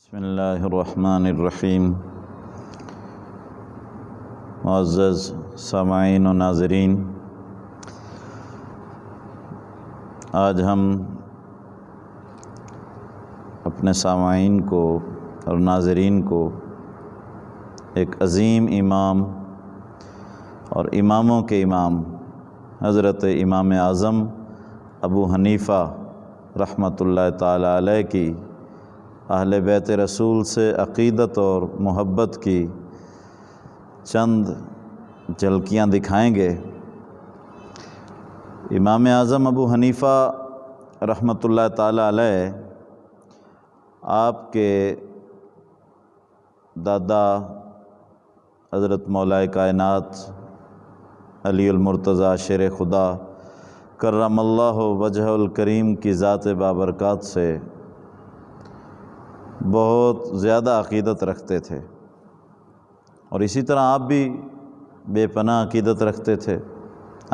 بسم اللہ الرحمن الرحیم۔ معزز سامعین و ناظرین، آج ہم اپنے سامعین کو اور ناظرین کو ایک عظیم امام اور اماموں کے امام حضرت امام اعظم ابو حنیفہ رحمۃ اللہ تعالی علیہ کی اہل بیت رسول سے عقیدت اور محبت کی چند جھلکیاں دکھائیں گے۔ امام اعظم ابو حنیفہ رحمۃ اللہ تعالی علیہ آپ کے دادا حضرت مولا کائنات علی المرتضیٰ شیر خدا کرم اللہ وجہ الکریم کی ذات بابرکات سے بہت زیادہ عقیدت رکھتے تھے، اور اسی طرح آپ بھی بے پناہ عقیدت رکھتے تھے۔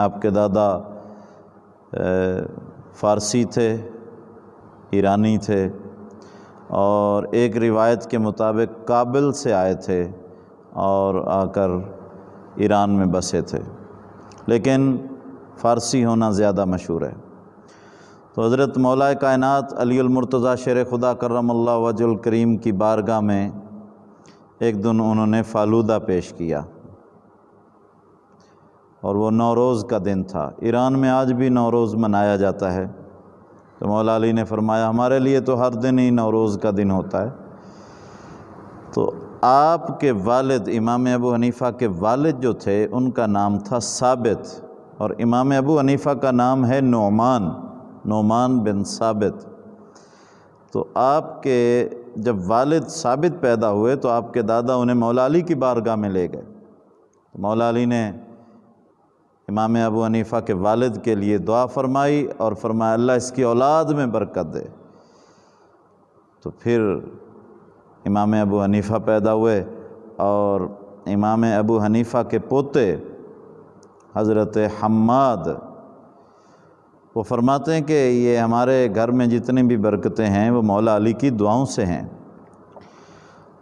آپ کے دادا فارسی تھے، ایرانی تھے، اور ایک روایت کے مطابق کابل سے آئے تھے اور آ کر ایران میں بسے تھے، لیکن فارسی ہونا زیادہ مشہور ہے۔ تو حضرت مولا کائنات علی المرتضیٰ شیر خدا کرم اللہ وجہ الکریم کی بارگاہ میں ایک دن انہوں نے فالودہ پیش کیا، اور وہ نوروز کا دن تھا۔ ایران میں آج بھی نوروز منایا جاتا ہے، تو مولا علی نے فرمایا ہمارے لیے تو ہر دن ہی نوروز کا دن ہوتا ہے۔ تو آپ کے والد امام ابو حنیفہ کے والد جو تھے ان کا نام تھا ثابت، اور امام ابو حنیفہ کا نام ہے نعمان بن ثابت۔ تو آپ کے جب والد ثابت پیدا ہوئے تو آپ کے دادا انہیں مولا علی کی بارگاہ میں لے گئے۔ تو مولا علی نے امام ابو حنیفہ کے والد کے لیے دعا فرمائی اور فرمایا اللہ اس کی اولاد میں برکت دے۔ تو پھر امام ابو حنیفہ پیدا ہوئے، اور امام ابو حنیفہ کے پوتے حضرت حماد وہ فرماتے ہیں کہ یہ ہمارے گھر میں جتنی بھی برکتیں ہیں وہ مولا علی کی دعاؤں سے ہیں۔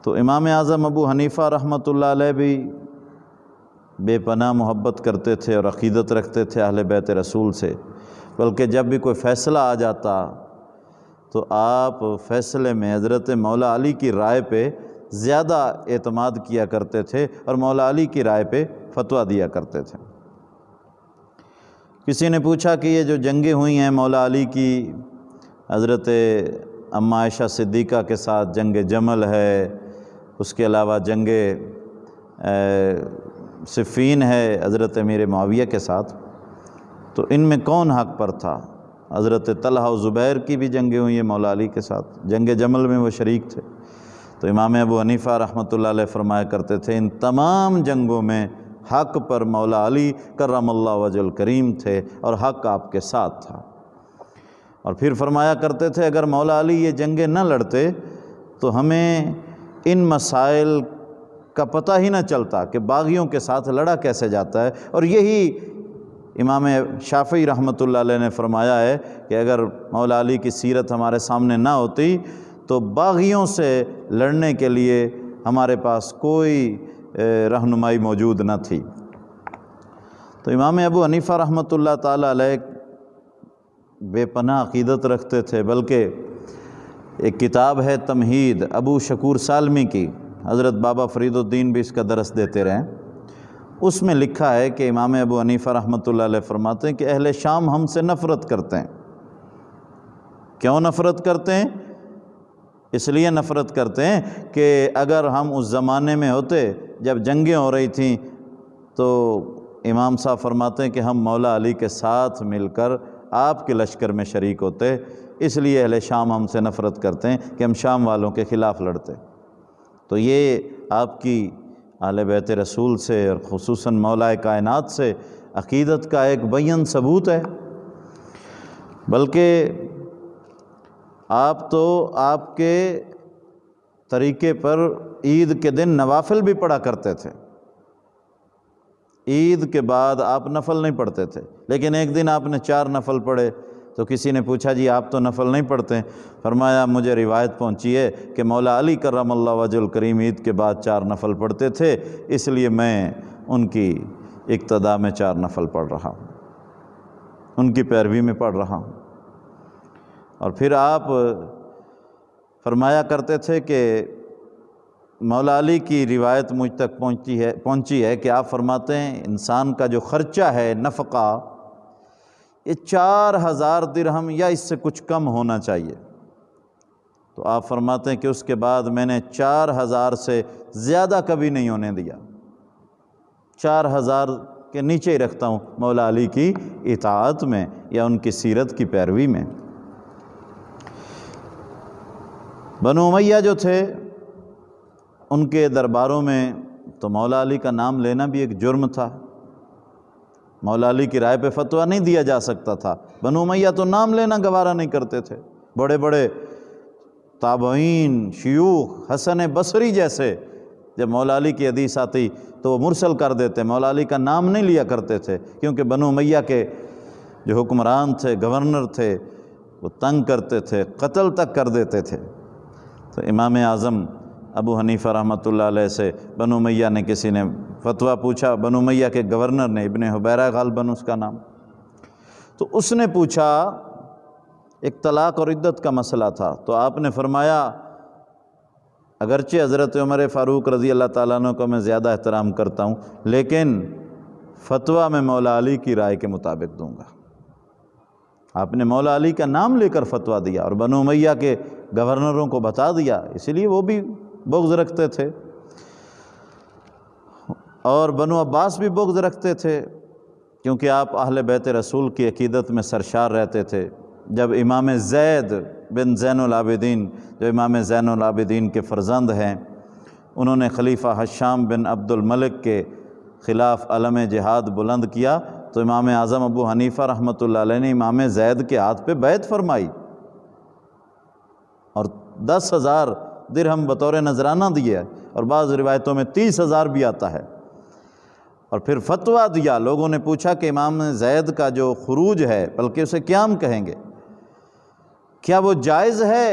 تو امام اعظم ابو حنیفہ رحمۃ اللہ علیہ بھی بے پناہ محبت کرتے تھے اور عقیدت رکھتے تھے اہل بیت رسول سے، بلکہ جب بھی کوئی فیصلہ آ جاتا تو آپ فیصلے میں حضرت مولا علی کی رائے پہ زیادہ اعتماد کیا کرتے تھے اور مولا علی کی رائے پہ فتویٰ دیا کرتے تھے۔ کسی نے پوچھا کہ یہ جو جنگیں ہوئی ہیں مولا علی کی حضرت اماں عائشہ صدیقہ کے ساتھ، جنگ جمل ہے، اس کے علاوہ جنگ صفین ہے حضرت امیر معاویہ کے ساتھ، تو ان میں کون حق پر تھا؟ حضرت طلحہ و زبیر کی بھی جنگیں ہوئی ہیں مولا علی کے ساتھ، جنگ جمل میں وہ شریک تھے۔ تو امام ابو حنیفہ رحمۃ اللہ علیہ فرمایا کرتے تھے ان تمام جنگوں میں حق پر مولا علی کرم اللہ وجہ الکریم تھے، اور حق آپ کے ساتھ تھا۔ اور پھر فرمایا کرتے تھے اگر مولا علی یہ جنگیں نہ لڑتے تو ہمیں ان مسائل کا پتہ ہی نہ چلتا کہ باغیوں کے ساتھ لڑا کیسے جاتا ہے۔ اور یہی امام شافعی رحمۃ اللہ علیہ نے فرمایا ہے کہ اگر مولا علی کی سیرت ہمارے سامنے نہ ہوتی تو باغیوں سے لڑنے کے لیے ہمارے پاس کوئی رہنمائی موجود نہ تھی۔ تو امام ابو حنیفہ رحمۃ اللہ تعالی علیہ بے پناہ عقیدت رکھتے تھے، بلکہ ایک کتاب ہے تمہید ابو شکور سالمی کی، حضرت بابا فرید الدین بھی اس کا درس دیتے رہے، اس میں لکھا ہے کہ امام ابو حنیفہ رحمۃ اللہ علیہ فرماتے ہیں کہ اہل شام ہم سے نفرت کرتے ہیں۔ کیوں نفرت کرتے ہیں؟ اس لیے نفرت کرتے ہیں کہ اگر ہم اس زمانے میں ہوتے جب جنگیں ہو رہی تھیں تو امام صاحب فرماتے ہیں کہ ہم مولا علی کے ساتھ مل کر آپ کے لشکر میں شریک ہوتے، اس لیے اہل شام ہم سے نفرت کرتے ہیں کہ ہم شام والوں کے خلاف لڑتے۔ تو یہ آپ کی اہل بیت رسول سے اور خصوصاً مولا کائنات سے عقیدت کا ایک بیان ثبوت ہے۔ بلکہ آپ تو آپ کے طریقے پر عید کے دن نوافل بھی پڑھا کرتے تھے، عید کے بعد آپ نفل نہیں پڑھتے تھے، لیکن ایک دن آپ نے 4 نفل پڑھے، تو کسی نے پوچھا جی آپ تو نفل نہیں پڑھتے ہیں؟ فرمایا مجھے روایت پہنچی ہے کہ مولا علی کرم اللہ وجہ الکریم عید کے بعد 4 نفل پڑھتے تھے، اس لیے میں ان کی اقتداء میں 4 نفل پڑھ رہا ہوں، ان کی پیروی میں پڑھ رہا ہوں۔ اور پھر آپ فرمایا کرتے تھے کہ مولا علی کی روایت مجھ تک پہنچی ہے کہ آپ فرماتے ہیں انسان کا جو خرچہ ہے نفقہ یہ 4000 درہم یا اس سے کچھ کم ہونا چاہیے۔ تو آپ فرماتے ہیں کہ اس کے بعد میں نے 4000 سے زیادہ کبھی نہیں ہونے دیا، 4000 کے نیچے ہی رکھتا ہوں مولا علی کی اطاعت میں یا ان کی سیرت کی پیروی میں۔ بنو امیہ جو تھے ان کے درباروں میں تو مولا علی کا نام لینا بھی ایک جرم تھا، مولا علی کی رائے پہ فتویٰ نہیں دیا جا سکتا تھا۔ بنو امیہ تو نام لینا گوارہ نہیں کرتے تھے، بڑے بڑے تابعین شیوخ حسن بصری جیسے جب مولا علی کی حدیث آتی تو وہ مرسل کر دیتے، مولا علی کا نام نہیں لیا کرتے تھے، کیونکہ بنو امیہ کے جو حکمران تھے، گورنر تھے، وہ تنگ کرتے تھے، قتل تک کر دیتے تھے۔ تو امام اعظم ابو حنیفہ رحمۃ اللہ علیہ سے بنو امیہ نے کسی نے فتویٰ پوچھا، بنو امیہ کے گورنر نے، ابن حبیرہ غالباً اس کا نام، تو اس نے پوچھا، ایک طلاق اور عدت کا مسئلہ تھا، تو آپ نے فرمایا اگرچہ حضرت عمر فاروق رضی اللہ تعالیٰ عنہ کو میں زیادہ احترام کرتا ہوں، لیکن فتویٰ میں مولا علی کی رائے کے مطابق دوں گا۔ آپ نے مولا علی کا نام لے کر فتویٰ دیا اور بنو امیہ کے گورنروں کو بتا دیا، اسی لیے وہ بھی بغض رکھتے تھے، اور بنو عباس بھی بغض رکھتے تھے، کیونکہ آپ اہل بیت رسول کی عقیدت میں سرشار رہتے تھے۔ جب امام زید بن زین العابدین، جو امام زین العابدین کے فرزند ہیں، انہوں نے خلیفہ حشام بن عبد الملک کے خلاف علم جہاد بلند کیا تو امام اعظم ابو حنیفہ رحمۃ اللہ علیہ نے امام زید کے ہاتھ پہ بیعت فرمائی اور 10,000 درہم بطور نذرانہ دیے، اور بعض روایتوں میں 30,000 بھی آتا ہے، اور پھر فتویٰ دیا۔ لوگوں نے پوچھا کہ امام زید کا جو خروج ہے، بلکہ اسے قیام کہیں گے، کیا وہ جائز ہے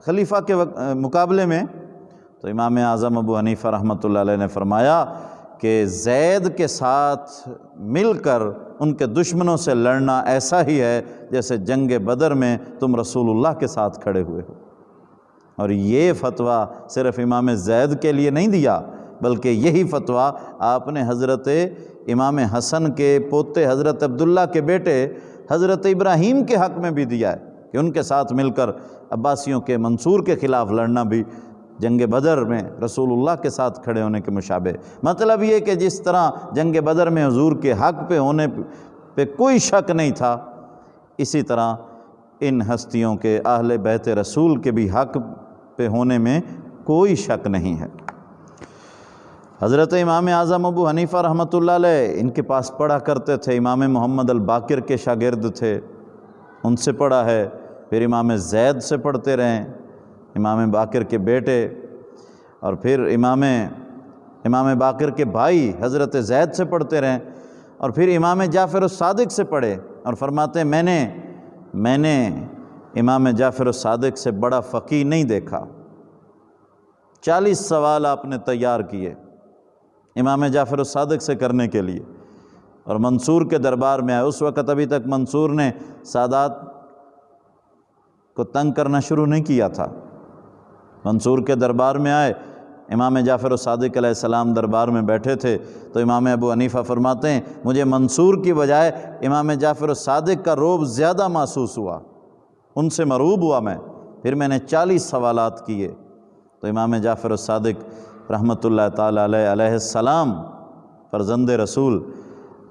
خلیفہ کے مقابلے میں؟ تو امام اعظم ابو حنیفہ رحمۃ اللہ علیہ نے فرمایا کہ زید کے ساتھ مل کر ان کے دشمنوں سے لڑنا ایسا ہی ہے جیسے جنگ بدر میں تم رسول اللہ کے ساتھ کھڑے ہوئے ہو۔ اور یہ فتویٰ صرف امام زید کے لیے نہیں دیا، بلکہ یہی فتویٰ آپ نے حضرت امام حسن کے پوتے حضرت عبداللہ کے بیٹے حضرت ابراہیم کے حق میں بھی دیا ہے کہ ان کے ساتھ مل کر عباسیوں کے منصور کے خلاف لڑنا بھی جنگ بدر میں رسول اللہ کے ساتھ کھڑے ہونے کے مشابہ۔ مطلب یہ کہ جس طرح جنگ بدر میں حضور کے حق پہ ہونے پہ کوئی شک نہیں تھا، اسی طرح ان ہستیوں کے اہل بیت رسول کے بھی حق پہ ہونے میں کوئی شک نہیں ہے۔ حضرت امام اعظم ابو حنیفہ رحمۃ اللہ علیہ ان کے پاس پڑھا کرتے تھے، امام محمد الباقر کے شاگرد تھے، ان سے پڑھا ہے، پھر امام زید سے پڑھتے رہیں، امام باقر کے بیٹے، اور پھر امام باقر کے بھائی حضرت زید سے پڑھتے رہیں، اور پھر امام جعفر الصادق سے پڑھے، اور فرماتے ہیں میں نے امام جعفر الصادق سے بڑا فقیہ نہیں دیکھا۔ 40 سوال آپ نے تیار کیے امام جعفر الصادق سے کرنے کے لیے، اور منصور کے دربار میں آئے۔ اس وقت ابھی تک منصور نے سادات کو تنگ کرنا شروع نہیں کیا تھا، منصور کے دربار میں آئے، امام جعفر الصادق علیہ السلام دربار میں بیٹھے تھے، تو امام ابو حنیفہ فرماتے ہیں مجھے منصور کی بجائے امام جعفر الصادق کا رعب زیادہ محسوس ہوا، ان سے مرعوب ہوا میں، پھر میں نے 40 سوالات کیے، تو امام جعفر الصادق رحمۃ اللہ تعالیٰ علیہ السلام فرزند رسول،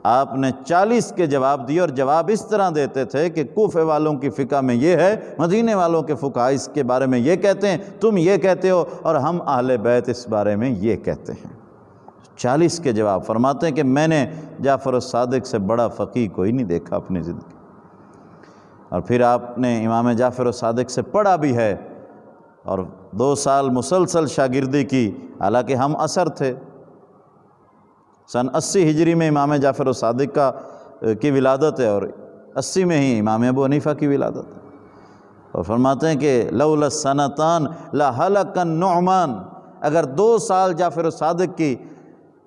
آپ نے 40 کے جواب دیے، اور جواب اس طرح دیتے تھے کہ کوفہ والوں کی فقہ میں یہ ہے، مدینے والوں کے فقہاء اس کے بارے میں یہ کہتے ہیں، تم یہ کہتے ہو، اور ہم اہل بیت اس بارے میں یہ کہتے ہیں۔ 40 کے جواب، فرماتے ہیں کہ میں نے جعفر الصادق سے بڑا فقیہ کوئی نہیں دیکھا اپنی زندگی۔ اور پھر آپ نے امام جعفر الصادق سے پڑھا بھی ہے، اور 2 سال مسلسل شاگردی کی، حالانکہ ہم عصر تھے۔ سن 80 ہجری میں امام جعفر الصادق کی ولادت ہے، اور 80 میں ہی امام ابو حنیفہ کی ولادت ہے۔ اور فرماتے ہیں کہ لولا السنتان لہلک النعمان، اگر 2 سال جعفر الصادق کی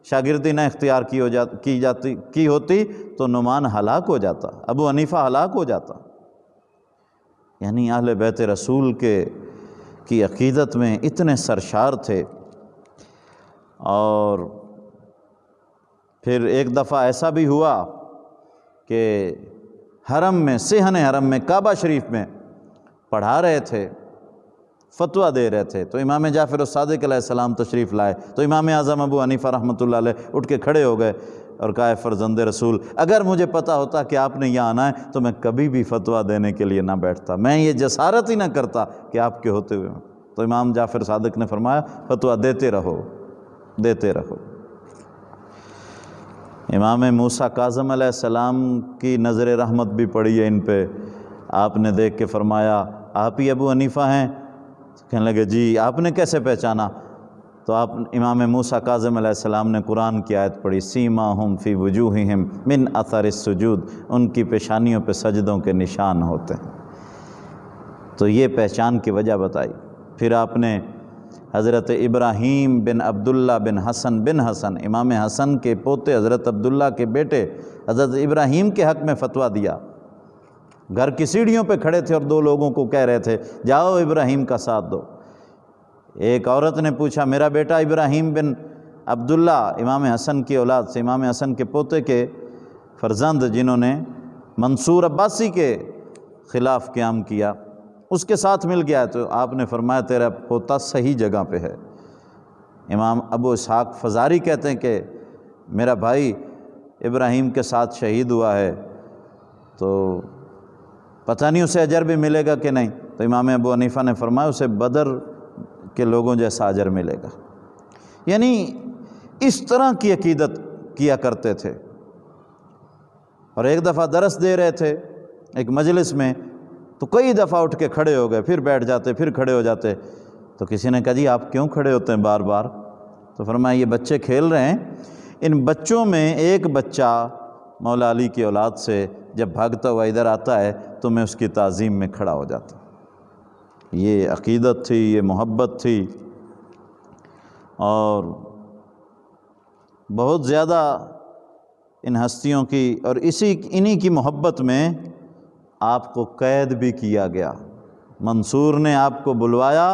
شاگردی نہ اختیار کی ہوتی تو نعمان ہلاک ہو جاتا، ابو حنیفہ ہلاک ہو جاتا۔ یعنی اہل بیت رسول کی عقیدت میں اتنے سرشار تھے۔ اور پھر ایک دفعہ ایسا بھی ہوا کہ حرم میں، صحن حرم میں، کعبہ شریف میں پڑھا رہے تھے، فتویٰ دے رہے تھے، تو امام جعفر الصادق علیہ السلام تشریف لائے، تو امام اعظم ابو حنیفہ رحمۃ اللہ علیہ اٹھ کے کھڑے ہو گئے اور کہا، فرزند رسول، اگر مجھے پتہ ہوتا کہ آپ نے یہاں آنا ہے تو میں کبھی بھی فتویٰ دینے کے لیے نہ بیٹھتا، میں یہ جسارت ہی نہ کرتا کہ آپ کے ہوتے ہوئے۔ تو امام جعفر صادق نے فرمایا، فتویٰ دیتے رہو، دیتے رہو۔ امام موسیٰ کاظم علیہ السلام کی نظر رحمت بھی پڑی ہے ان پہ، آپ نے دیکھ کے فرمایا، آپ ہی ابو حنیفہ ہیں؟ کہنے لگے جی، آپ نے کیسے پہچانا؟ تو امام موسیٰ کاظم علیہ السلام نے قرآن کی آیت پڑھی، سیماہم فی وجوہہم من اثر السجود، ان کی پیشانیوں پہ سجدوں کے نشان ہوتے ہیں۔ تو یہ پہچان کی وجہ بتائی۔ پھر آپ نے حضرت ابراہیم بن عبداللہ بن حسن، امام حسن کے پوتے حضرت عبداللہ کے بیٹے حضرت ابراہیم کے حق میں فتویٰ دیا۔ گھر کی سیڑھیوں پہ کھڑے تھے اور 2 لوگوں کو کہہ رہے تھے، جاؤ ابراہیم کا ساتھ دو۔ ایک عورت نے پوچھا، میرا بیٹا ابراہیم بن عبداللہ امام حسن کی اولاد سے، امام حسن کے پوتے کے فرزند جنہوں نے منصور عباسی کے خلاف قیام کیا، اس کے ساتھ مل گیا، تو آپ نے فرمایا تیرا پوتا صحیح جگہ پہ ہے۔ امام ابو اسحاق فزاری کہتے ہیں کہ میرا بھائی ابراہیم کے ساتھ شہید ہوا ہے، تو پتہ نہیں اسے اجر بھی ملے گا کہ نہیں، تو امام ابو حنیفہ نے فرمایا اسے بدر کے لوگوں جیسا اجر ملے گا۔ یعنی اس طرح کی عقیدت کیا کرتے تھے۔ اور ایک دفعہ درس دے رہے تھے ایک مجلس میں، تو کئی دفعہ اٹھ کے کھڑے ہو گئے، پھر بیٹھ جاتے، پھر کھڑے ہو جاتے۔ تو کسی نے کہا، جی آپ کیوں کھڑے ہوتے ہیں بار بار؟ تو فرمایا، یہ بچے کھیل رہے ہیں، ان بچوں میں ایک بچہ مولا علی کی اولاد سے جب بھاگتا ہوا ادھر آتا ہے تو میں اس کی تعظیم میں کھڑا ہو جاتا ہوں۔ یہ عقیدت تھی، یہ محبت تھی، اور بہت زیادہ ان ہستیوں کی، اور انہی کی محبت میں آپ کو قید بھی کیا گیا۔ منصور نے آپ کو بلوایا،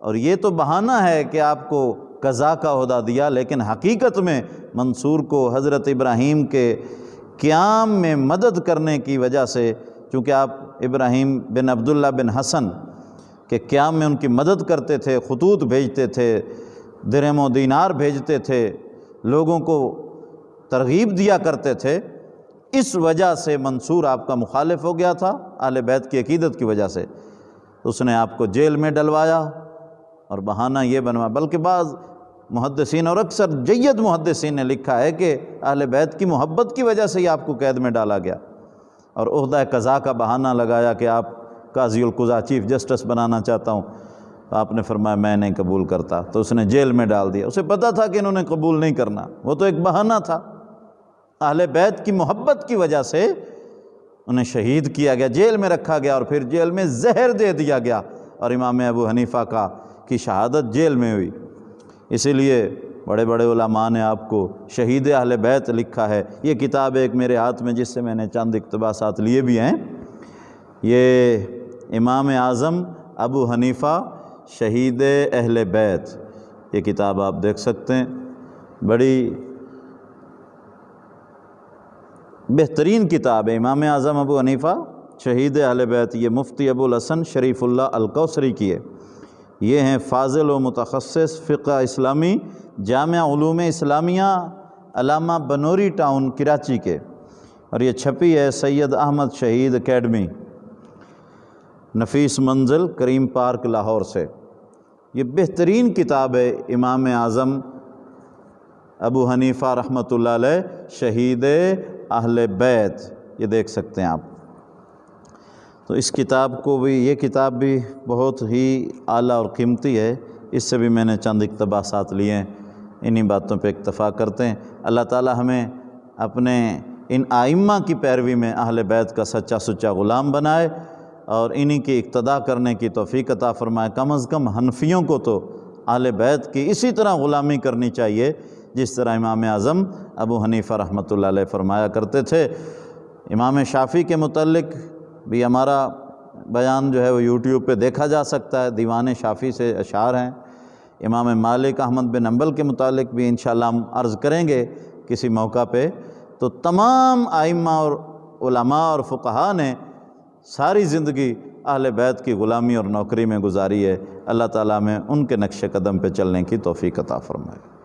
اور یہ تو بہانہ ہے کہ آپ کو قضا کا عہدہ دیا، لیکن حقیقت میں منصور کو حضرت ابراہیم کے قیام میں مدد کرنے کی وجہ سے، چونکہ آپ ابراہیم بن عبداللہ بن حسن کے قیام میں ان کی مدد کرتے تھے، خطوط بھیجتے تھے، درہم و دینار بھیجتے تھے، لوگوں کو ترغیب دیا کرتے تھے، اس وجہ سے منصور آپ کا مخالف ہو گیا تھا، اہل بیت کی عقیدت کی وجہ سے۔ اس نے آپ کو جیل میں ڈلوایا، اور بہانہ یہ بنوا، بلکہ بعض محدثین اور اکثر جید محدثین نے لکھا ہے کہ اہل بیت کی محبت کی وجہ سے ہی آپ کو قید میں ڈالا گیا، اور عہدہ قضا کا بہانہ لگایا کہ آپ قاضی القضاء چیف جسٹس بنانا چاہتا ہوں۔ آپ نے فرمایا میں نہیں قبول کرتا، تو اس نے جیل میں ڈال دیا۔ اسے پتہ تھا کہ انہوں نے قبول نہیں کرنا، وہ تو ایک بہانہ تھا۔ اہل بیت کی محبت کی وجہ سے انہیں شہید کیا گیا، جیل میں رکھا گیا، اور پھر جیل میں زہر دے دیا گیا، اور امام ابو حنیفہ کی شہادت جیل میں ہوئی۔ اسی لیے بڑے بڑے علماء نے آپ کو شہید اہل بیت لکھا ہے۔ یہ کتاب ایک میرے ہاتھ میں، جس سے میں نے چند اقتباسات لیے بھی ہیں، یہ امام اعظم ابو حنیفہ شہید اہل بیت، یہ کتاب آپ دیکھ سکتے ہیں، بڑی بہترین کتاب ہے، امام اعظم ابو حنیفہ شہید اہل بیت۔ یہ مفتی ابو الحسن شریف اللہ الکوثری کی ہے۔ یہ ہیں فاضل و متخصص فقہ اسلامی، جامعہ علوم اسلامیہ علامہ بنوری ٹاؤن کراچی کے، اور یہ چھپی ہے سید احمد شہید اکیڈمی، نفیس منزل، کریم پارک، لاہور سے۔ یہ بہترین کتاب ہے، امام اعظم ابو حنیفہ رحمۃ اللہ علیہ شہید اہل بیت، یہ دیکھ سکتے ہیں آپ۔ تو اس کتاب کو بھی، یہ کتاب بھی بہت ہی اعلیٰ اور قیمتی ہے، اس سے بھی میں نے چند اقتباسات لیے ہیں، انہی باتوں پہ اکتفا کرتے ہیں۔ اللہ تعالی ہمیں اپنے ان آئمہ کی پیروی میں اہل بیت کا سچا سچا غلام بنائے اور انہی کی اقتداء کرنے کی توفیق عطا فرمائے۔ کم از کم حنفیوں کو تو اہل بیت کی اسی طرح غلامی کرنی چاہیے جس طرح امام اعظم ابو حنیفہ رحمۃ اللہ علیہ فرمایا کرتے تھے۔ امام شافعی کے متعلق بھی ہمارا بیان جو ہے وہ یوٹیوب پہ دیکھا جا سکتا ہے، دیوان شافعی سے اشعار ہیں۔ امام مالک احمد بن حنبل کے متعلق بھی انشاءاللہ ہم عرض کریں گے کسی موقع پہ۔ تو تمام ائمہ اور علماء اور فقہاء نے ساری زندگی اہل بیت کی غلامی اور نوکری میں گزاری ہے۔ اللہ تعالیٰ میں ان کے نقش قدم پہ چلنے کی توفیق عطا فرمائے۔